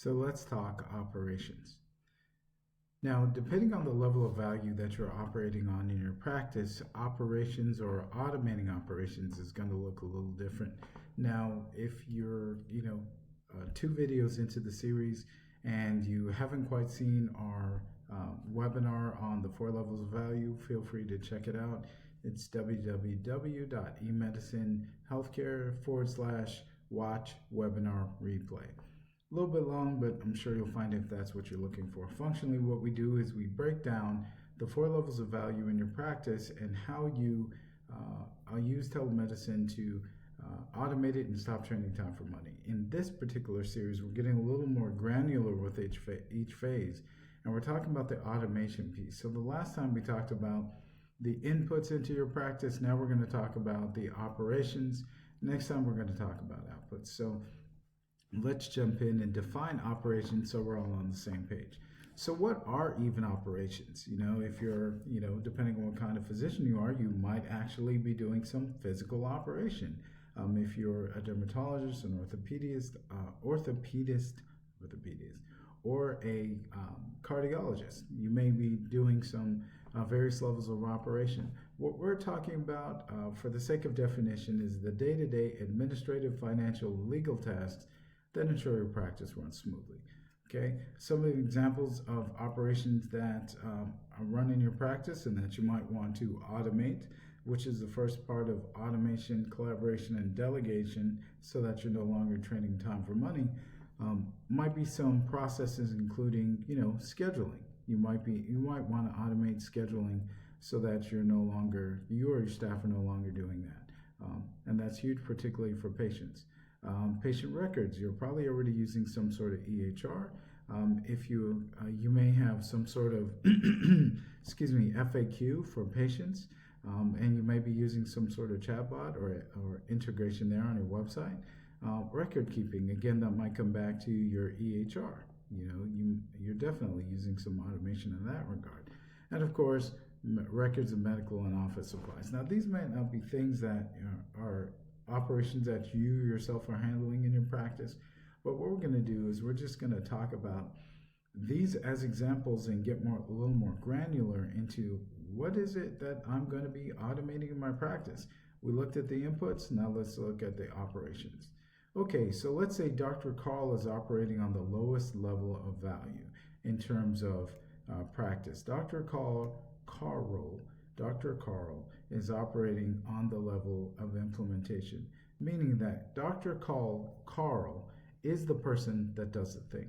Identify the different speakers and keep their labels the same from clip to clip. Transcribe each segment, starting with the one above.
Speaker 1: So let's talk operations. Now, depending on the level of value that you're operating on in your practice, operations or automating operations is going to look a little different. Now, if you're, two videos into the series and you haven't quite seen our webinar on the 4 levels of value, feel free to check it out. It's www.emedicinehealthcare.com/watch webinar replay. A little bit long, but I'm sure you'll find it if that's what you're looking for. Functionally, what we do is we break down the 4 levels of value in your practice and how you use telemedicine to automate it and stop training time for money. In this particular series, we're getting a little more granular with each phase, and we're talking about the automation piece. So the last time we talked about the inputs into your practice. Now we're going to talk about the operations. Next time we're going to talk about outputs. So let's jump in and define operations so we're all on the same page. So what are even operations? If you're, depending on what kind of physician you are, you might actually be doing some physical operation. If you're a dermatologist, an orthopedist, or a cardiologist, you may be doing some various levels of operation. What we're talking about, for the sake of definition, is the day-to-day administrative, financial, legal tasks that ensure your practice runs smoothly. Okay, some of the examples of operations that are run in your practice and that you might want to automate, which is the first part of automation, collaboration, and delegation, so that you're no longer trading time for money, might be some processes including, scheduling. You might want to automate scheduling so that you or your staff are no longer doing that, and that's huge, particularly for patients. Patient records, you're probably already using some sort of EHR. If you may have some sort of FAQ for patients, and you may be using some sort of chatbot or integration there on your website. Record keeping, again, that might come back to your EHR. You're definitely using some automation in that regard. And of course, records of medical and office supplies. Now, these might not be things that are operations that you yourself are handling in your practice, but what we're going to do is we're just going to talk about these as examples and get a little more granular into what is it that I'm going to be automating in my practice. We looked at the inputs, now let's look at the operations. Okay, so let's say Dr. Carl is operating on the lowest level of value in terms of practice. Dr. Carl is operating on the level of implementation, meaning that Dr. Carl is the person that does the thing.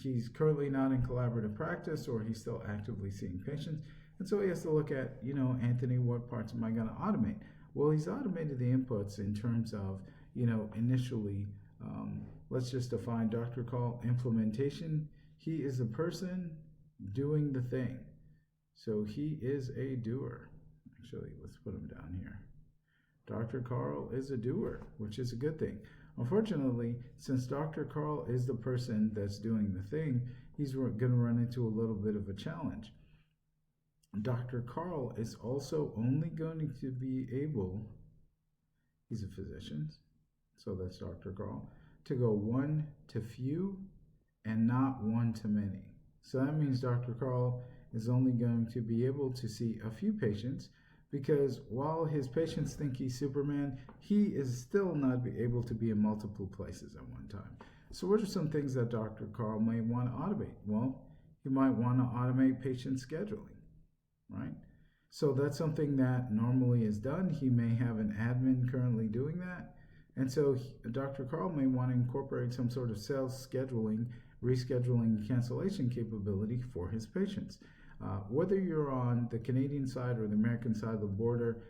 Speaker 1: He's currently not in collaborative practice, or he's still actively seeing patients, and so he has to look at, Anthony, what parts am I going to automate? Well, he's automated the inputs in terms of, initially, let's just define Dr. Carl implementation. He is a person doing the thing. So he is a doer. Actually, let's put him down here. Dr. Carl is a doer, which is a good thing. Unfortunately, since Dr. Carl is the person that's doing the thing, he's going to run into a little bit of a challenge. Dr. Carl is also only going to be able, he's a physician, so that's Dr. Carl, to go one to few and not one to many. So that means Dr. Carl is only going to be able to see a few patients, because while his patients think he's Superman, he is still not able to be in multiple places at one time. So what are some things that Dr. Carl may want to automate? Well, he might want to automate patient scheduling, right? So that's something that normally is done. He may have an admin currently doing that. And so Dr. Carl may want to incorporate some sort of sales scheduling, rescheduling, cancellation capability for his patients. Whether you're on the Canadian side or the American side of the border,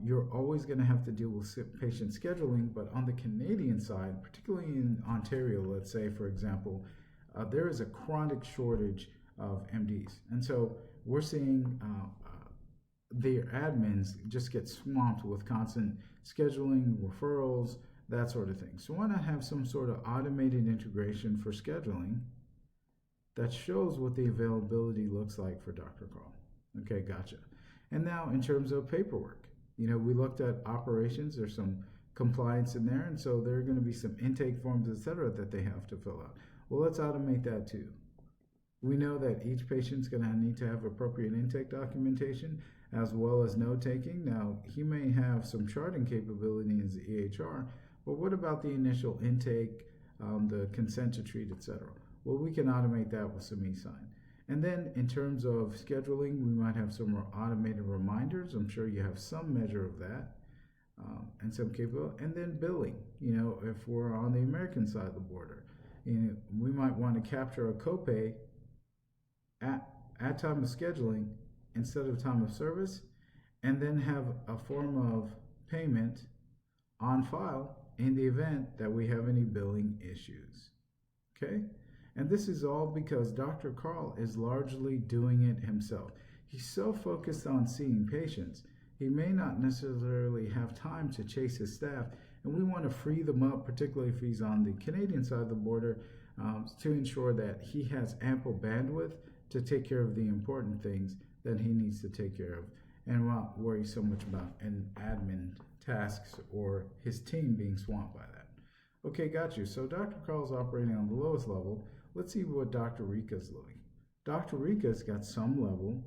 Speaker 1: you're always going to have to deal with patient scheduling. But on the Canadian side, particularly in Ontario, let's say, for example, there is a chronic shortage of MDs. And so we're seeing their admins just get swamped with constant scheduling, referrals, that sort of thing. So why not have some sort of automated integration for scheduling that shows what the availability looks like for Dr. Carl? Okay, gotcha. And now in terms of paperwork, we looked at operations. There's some compliance in there, and so there are going to be some intake forms, etc., that they have to fill out. Well, let's automate that too. We know that each patient's going to need to have appropriate intake documentation as well as note taking. Now, he may have some charting capability in his EHR, but what about the initial intake, the consent to treat, etc.? Well, we can automate that with some eSign. And then in terms of scheduling, we might have some automated reminders. I'm sure you have some measure of that. And some capability. And then billing, if we're on the American side of the border, we might want to capture a copay at time of scheduling instead of time of service, and then have a form of payment on file in the event that we have any billing issues. Okay? And this is all because Dr. Carl is largely doing it himself. He's so focused on seeing patients, he may not necessarily have time to chase his staff, and we want to free them up, particularly if he's on the Canadian side of the border, to ensure that he has ample bandwidth to take care of the important things that he needs to take care of and not worry so much about an admin tasks or his team being swamped by that. Okay, got you. So Dr. Carl's operating on the lowest level. Let's see what Dr. Rika's doing. Dr. Rika's got some level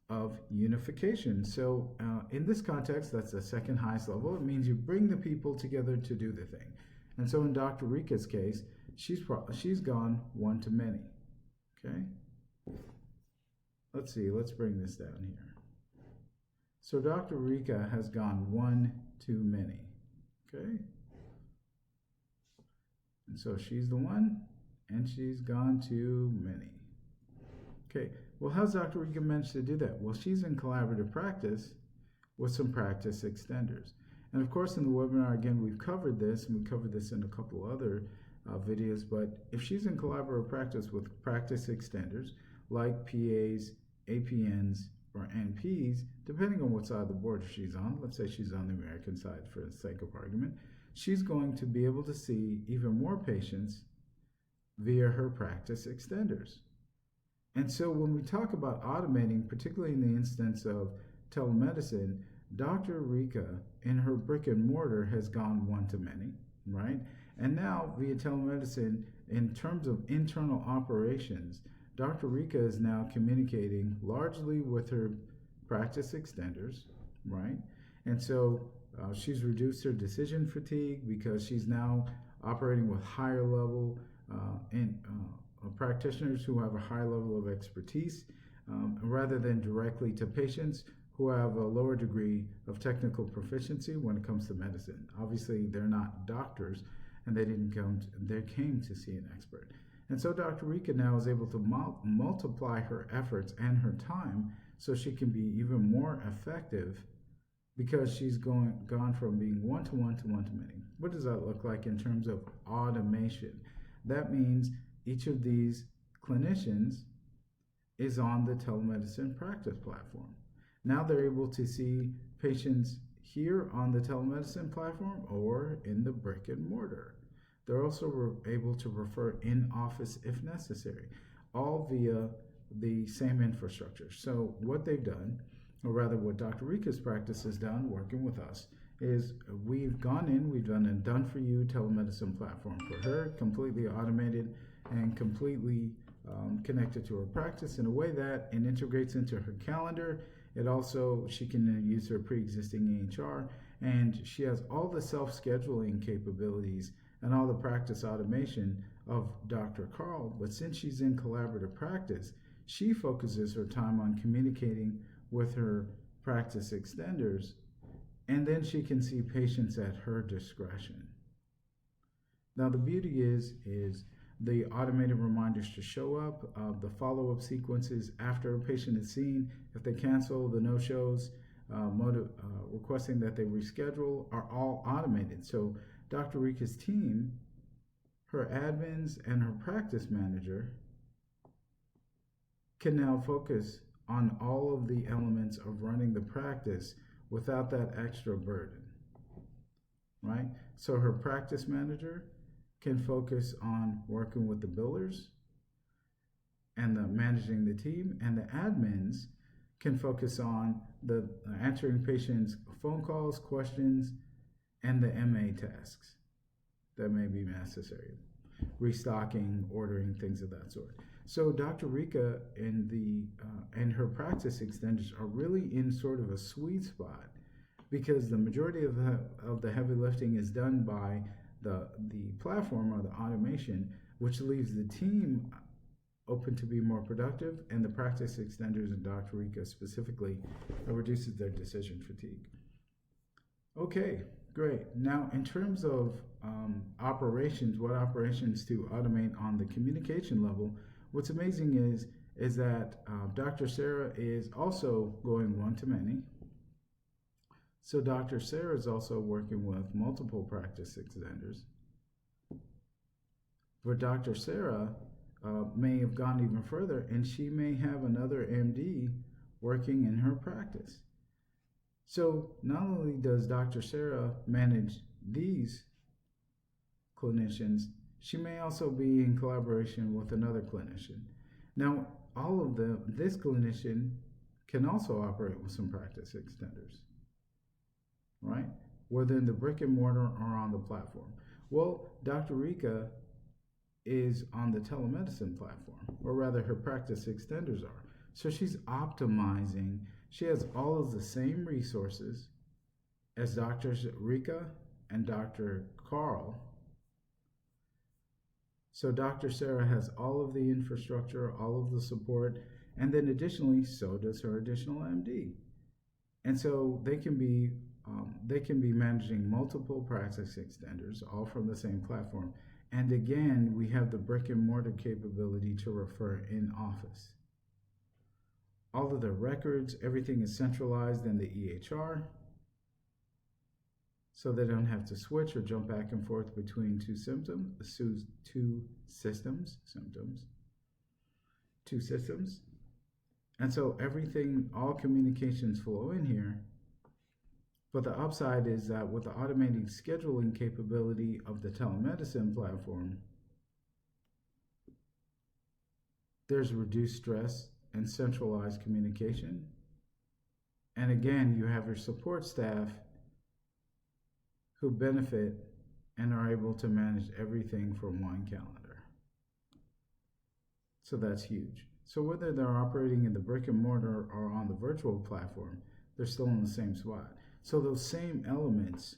Speaker 1: of unification. So in this context, that's the second highest level. It means you bring the people together to do the thing. And so in Dr. Rika's case, she's gone one to many. Okay? Let's see, let's bring this down here. So Dr. Rika has gone one to many. Okay? And so she's the one, and she's gone to many. Okay, well, how's Dr. Rika managed to do that? Well, she's in collaborative practice with some practice extenders. And of course, in the webinar, again, we've covered this, and we covered this in a couple other videos, but if she's in collaborative practice with practice extenders, like PAs, APNs, or NPs, depending on what side of the border she's on, let's say she's on the American side for the sake of argument, she's going to be able to see even more patients via her practice extenders. And so when we talk about automating, particularly in the instance of telemedicine, Dr. Rika in her brick and mortar has gone one to many, right? And now via telemedicine, in terms of internal operations, Dr. Rika is now communicating largely with her practice extenders, right? And so she's reduced her decision fatigue because she's now operating with higher level practitioners who have a high level of expertise rather than directly to patients who have a lower degree of technical proficiency when it comes to medicine. Obviously, they're not doctors, and they came to see an expert. And so Dr. Rika now is able to multiply her efforts and her time so she can be even more effective because she's gone from being one-to-one to one-to-many. What does that look like in terms of automation? That means each of these clinicians is on the telemedicine practice platform. Now they're able to see patients here on the telemedicine platform or in the brick and mortar. They're also able to refer in office if necessary, all via the same infrastructure. So what they've done, or rather what Dr. Rika's practice has done working with us, is we've gone in, we've done a done-for-you telemedicine platform for her, completely automated and completely connected to her practice in a way that it integrates into her calendar. It also, she can use her pre-existing EHR, and she has all the self-scheduling capabilities and all the practice automation of Dr. Carl. But since she's in collaborative practice, she focuses her time on communicating with her practice extenders, and then she can see patients at her discretion. Now the beauty is the automated reminders to show up, the follow-up sequences after a patient is seen, if they cancel, the no-shows, requesting that they reschedule are all automated. So Dr. Rika's team, her admins, and her practice manager can now focus on all of the elements of running the practice without that extra burden, right? So her practice manager can focus on working with the billers and managing the team, and the admins can focus on the answering patients' phone calls, questions, and the MA tasks that may be necessary. restocking, ordering, things of that sort. So Dr. Rika and her practice extenders are really in sort of a sweet spot because the majority of the heavy lifting is done by the platform or the automation, which leaves the team open to be more productive, and the practice extenders and Dr. Rika specifically reduces their decision fatigue. Okay, great. Now, in terms of operations, what operations to automate on the communication level, what's amazing is that Dr. Sarah is also going one-to-many. So Dr. Sarah is also working with multiple practice extenders. But Dr. Sarah may have gone even further, and she may have another MD working in her practice. So not only does Dr. Sarah manage these clinicians, she may also be in collaboration with another clinician. Now, all of this clinician can also operate with some practice extenders, right? Whether in the brick and mortar or on the platform. Well, Dr. Rika is on the telemedicine platform, or rather her practice extenders are. So she's optimizing. She has all of the same resources as Dr. Rika and Dr. Carl. So Dr. Sarah has all of the infrastructure, all of the support, and then additionally, so does her additional MD. And so they can be managing multiple practice extenders, all from the same platform. And again, we have the brick and mortar capability to refer in office. All of the records, everything is centralized in the EHR, so they don't have to switch or jump back and forth between two systems. And so everything, all communications flow in here. But the upside is that with the automating scheduling capability of the telemedicine platform, there's reduced stress and centralized communication. And again, you have your support staff who benefit and are able to manage everything from one calendar. So that's huge. So whether they're operating in the brick and mortar or on the virtual platform, they're still in the same spot. So those same elements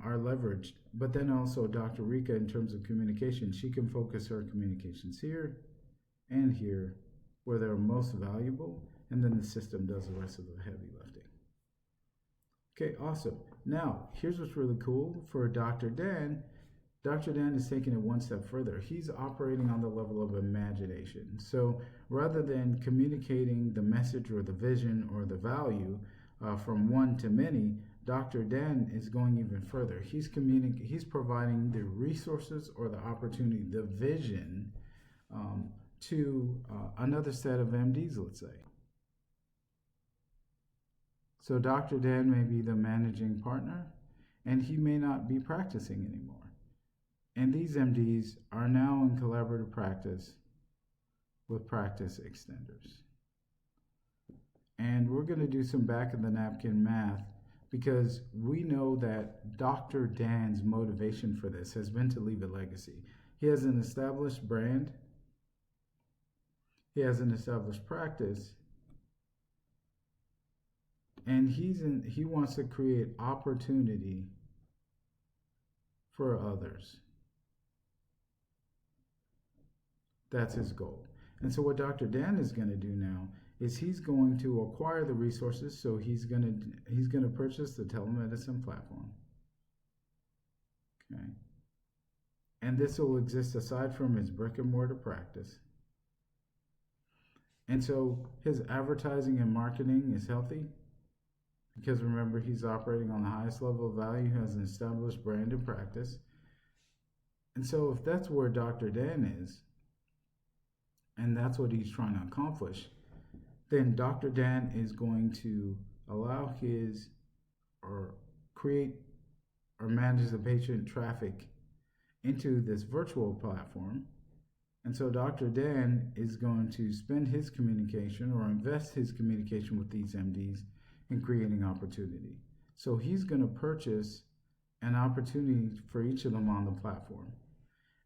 Speaker 1: are leveraged, but then also Dr. Rika, in terms of communication, she can focus her communications here and here where they're most valuable, and then the system does the rest of the heavy lifting. Okay, awesome. Now, here's what's really cool for Dr. Dan. Dr. Dan is taking it one step further. He's operating on the level of imagination. So rather than communicating the message or the vision or the value from one to many, Dr. Dan is going even further. He's providing the resources or the opportunity, the vision to another set of MDs, let's say. So Dr. Dan may be the managing partner, and he may not be practicing anymore. And these MDs are now in collaborative practice with practice extenders. And we're going to do some back of the napkin math, because we know that Dr. Dan's motivation for this has been to leave a legacy. He has an established brand. He has an established practice. And he wants to create opportunity for others. That's his goal. And so what Dr. Dan is going to do now is he's going to acquire the resources. So he's going to purchase the telemedicine platform. Okay. And this will exist aside from his brick and mortar practice. And so his advertising and marketing is healthy, because remember, he's operating on the highest level of value, has an established brand and practice. And so if that's where Dr. Dan is, and that's what he's trying to accomplish, then Dr. Dan is going to allow create or manage the patient traffic into this virtual platform. And so Dr. Dan is going to spend his communication or invest his communication with these MDs in creating opportunity. So he's going to purchase an opportunity for each of them on the platform.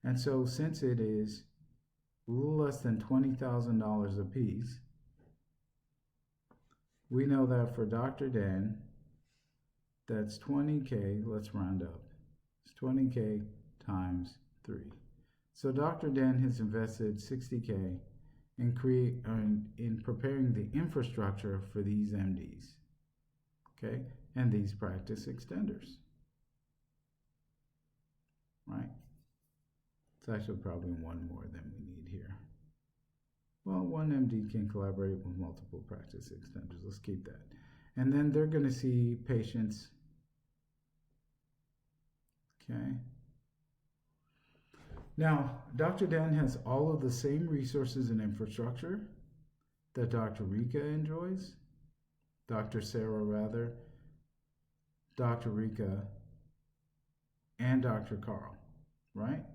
Speaker 1: And so since it is a little less than $20,000 a piece, we know that for Dr. Dan, that's 20K, let's round up. It's 20K times 3. So Dr. Dan has invested 60K in preparing the infrastructure for these MDs, okay, and these practice extenders, right? It's actually probably one more than we need here. Well, one MD can collaborate with multiple practice extenders. Let's keep that. And then they're going to see patients, okay? Now, Dr. Dan has all of the same resources and infrastructure that Dr. Rika enjoys, Dr. Sarah rather, Dr. Rika, and Dr. Carl, right?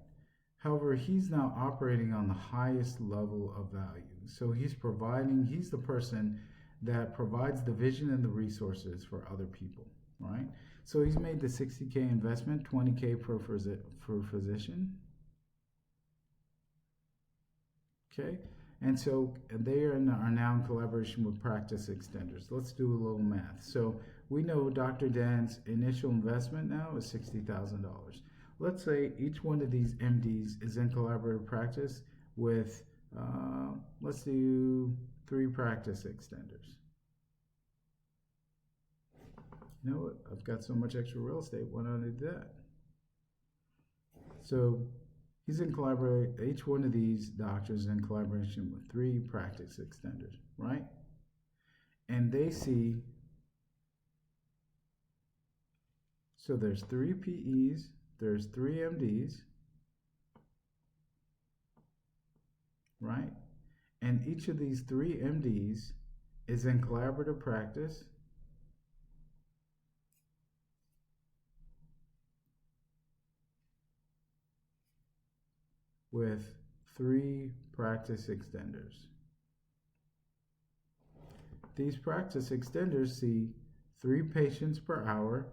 Speaker 1: However, he's now operating on the highest level of value. So he's the person that provides the vision and the resources for other people, right? So he's made the 60K investment, 20K per physician. Okay, and so they are now in collaboration with practice extenders. Let's do a little math. So we know Dr. Dan's initial investment now is $60,000. Let's say each one of these MDs is in collaborative practice with, let's do 3 practice extenders. You know what? I've got so much extra real estate. Why don't I do that? So he's in collaboration. Each one of these doctors is in collaboration with 3 practice extenders, right? And they see, so there's 3 PEs, there's 3 MDs, right? And each of these 3 MDs is in collaborative practice with 3 practice extenders. These practice extenders see 3 patients per hour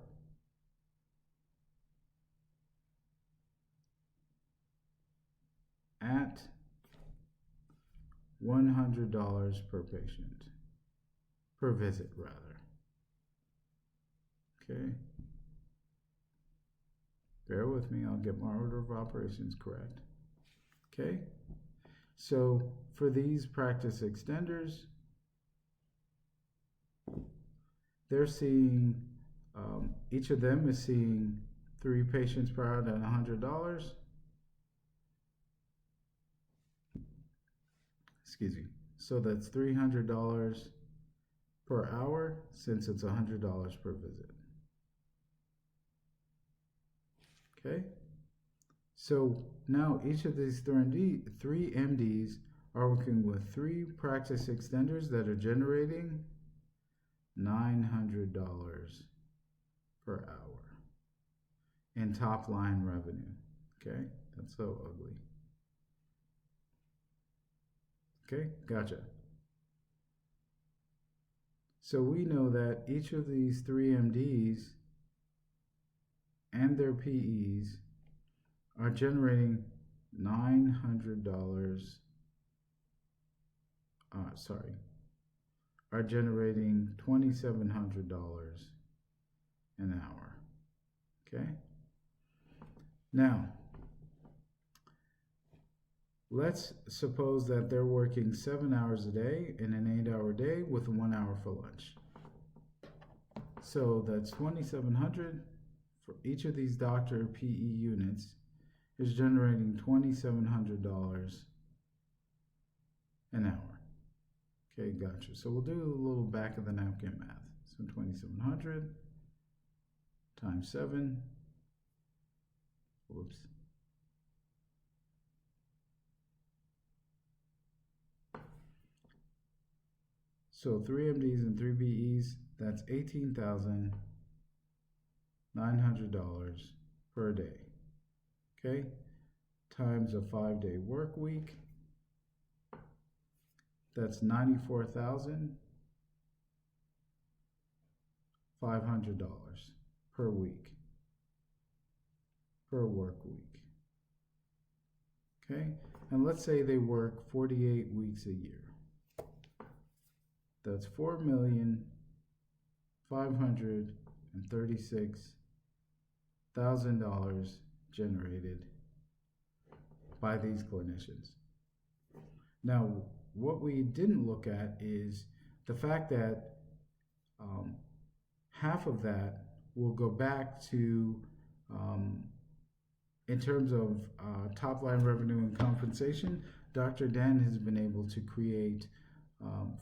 Speaker 1: at $100 per patient, per visit rather. Okay. Bear with me, I'll get my order of operations correct. Okay, so for these practice extenders, they're seeing, each of them is seeing 3 patients per hour at $100. Excuse me. So that's $300 per hour since it's $100 per visit. Okay. So now each of these 3 MDs are working with 3 practice extenders that are generating $900 per hour in top line revenue. Okay, that's so ugly. Okay, gotcha. So we know that each of these 3 MDs and their PEs are generating $900, are generating $2,700 an hour, okay? Now, let's suppose that they're working 7 hours a day in an 8-hour day with 1 hour for lunch. So that's $2,700 for each of these doctor PE units is generating $2,700 an hour. Okay, gotcha. So we'll do a little back of the napkin math. So 2,700 times 7. Whoops. So 3 MDs and 3 BEs, that's $18,900 per day. Okay, times a 5-day work week, that's $94,500 per week, per work week. Okay, and let's say they work 48 weeks a year. That's $4,536,000 generated by these clinicians. Now, what we didn't look at is the fact that half of that will go back to, in terms of top line revenue and compensation. Dr. Dan has been able to create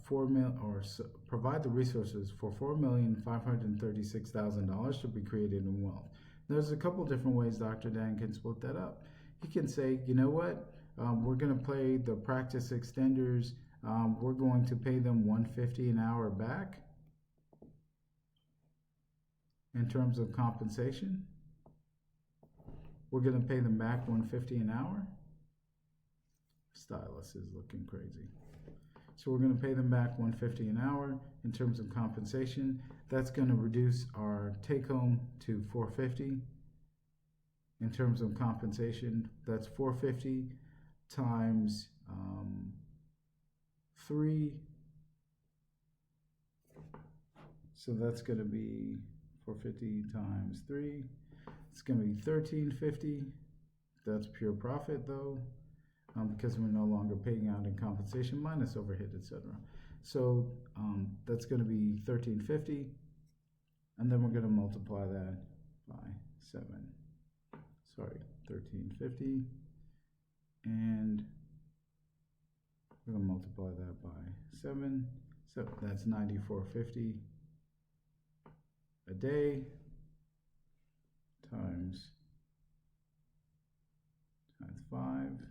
Speaker 1: provide the resources for $4,536,000 to be created in wealth. There's a couple different ways Dr. Dan can split that up. He can say, you know what, we're going to pay the practice extenders. We're going to pay them $150 an hour back in terms of compensation. We're going to pay them back $150 an hour. Stylus is looking crazy. So we're going to pay them back $150 an hour in terms of compensation. That's going to reduce our take home to $450 in terms of compensation. That's $450 times 3. So that's going to be $450 times 3. It's going to be $1,350. That's pure profit though. Because we're no longer paying out in compensation minus overhead, etc. So that's going to be $1,350, and then we're going to multiply that by 7. Sorry, $1,350, and we're going to multiply that by 7. So that's $94.50 a day times 5.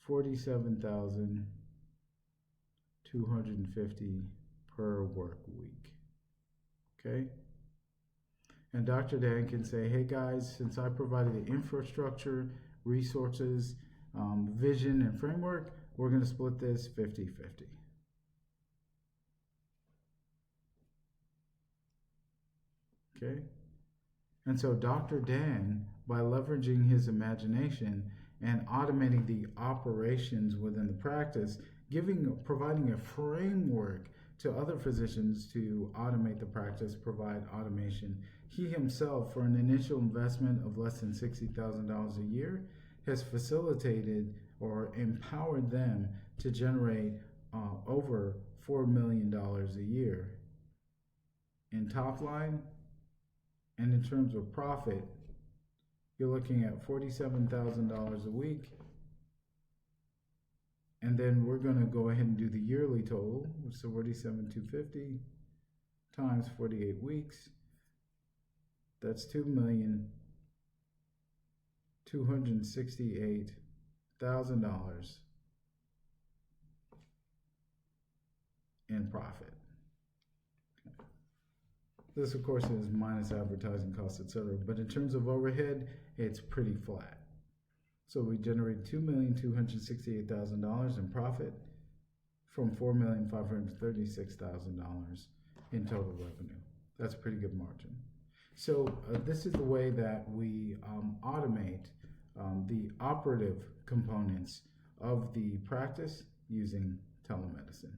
Speaker 1: 47,250 per work week. Okay? And Dr. Dan can say, hey guys, since I provided the infrastructure, resources, vision, and framework, we're going to split this 50-50. Okay? And so Dr. Dan, by leveraging his imagination and automating the operations within the practice, providing a framework to other physicians to automate the practice, provide automation. He himself, for an initial investment of less than $60,000 a year, has facilitated or empowered them to generate over $4 million a year in top line. And in terms of profit, you're looking at $47,000 a week. And then we're going to go ahead and do the yearly total, which is $47,250 times 48 weeks. That's $2,268,000 in profit. This, of course, is minus advertising costs, etc. But in terms of overhead, it's pretty flat. So we generated $2,268,000 in profit from $4,536,000 in total revenue. That's a pretty good margin. So this is the way that we automate the operative components of the practice using telemedicine.